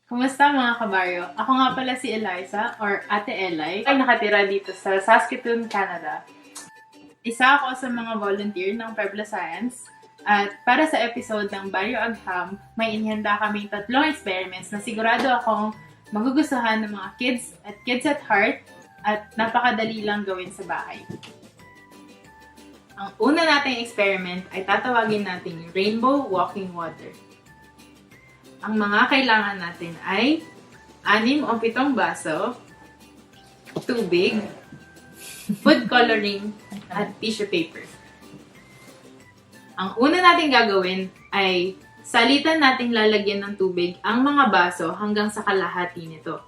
Kumusta mga ka-Barrio? Ako nga pala si Eliza or Ate Eli ay nakatira dito sa Saskatoon, Canada. Isa ako sa mga volunteer ng Pueblo Science at para sa episode ng Barrio Agham, may inihanda kaming 3 experiments na sigurado akong magugustuhan ng mga kids at heart at napakadali lang gawin sa bahay. Ang una nating experiment ay tatawagin nating Rainbow Walking Water. Ang mga kailangan natin ay 6 o 7 baso, tubig, food coloring, at tissue paper. Ang una natin gagawin ay salitan nating lalagyan ng tubig ang mga baso hanggang sa kalahati nito.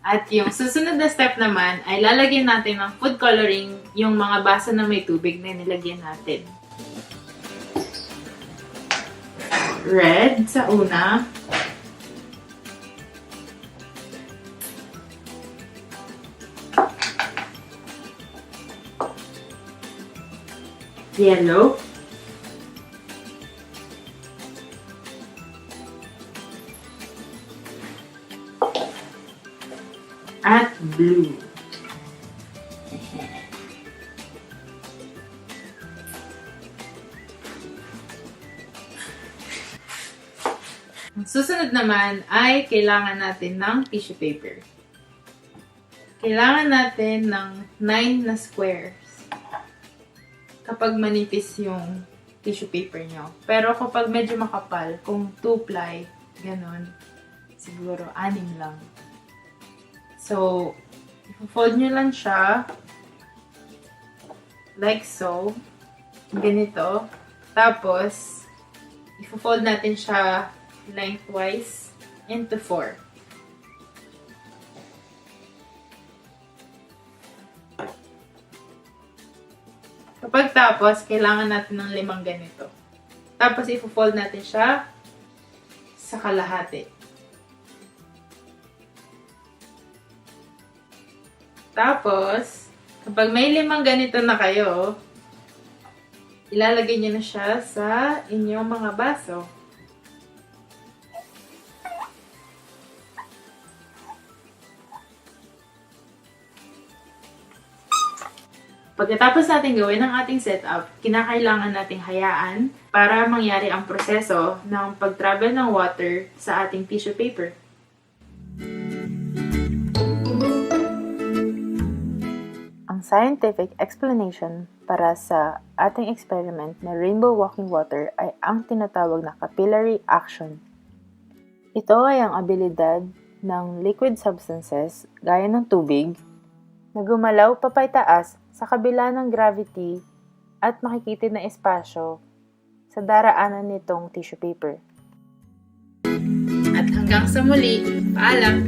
At yung susunod na step naman ay lalagyan natin ng food coloring yung mga baso na may tubig na nilagyan natin. Red sa una. Yellow. At blue. Ang susunod naman ay kailangan natin ng tissue paper. Kailangan natin ng 9 na squares kapag manipis yung tissue paper nyo. Pero kapag medyo makapal, kung 2-ply, ganun, siguro 6 lang. So, i-fold nyo lang siya like so. Ganito. Tapos, i-fold natin siya lengthwise into 4. Kapag tapos, kailangan natin ng 5 ganito. Tapos, i-fold natin siya sa kalahati. Tapos, kapag may 5 ganito na kayo, ilalagay nyo na siya sa inyong mga baso. Pagkatapos natin gawin ang ating setup, kinakailangan nating hayaan para mangyari ang proseso ng pag-travel ng water sa ating tissue paper. Ang scientific explanation para sa ating experiment na rainbow walking water ay ang tinatawag na capillary action. Ito ay ang abilidad ng liquid substances gaya ng tubig na gumalaw papaytaas sa kabila ng gravity at makikitid na espasyo sa daraanan nitong tissue paper. At hanggang sa muli, paalam!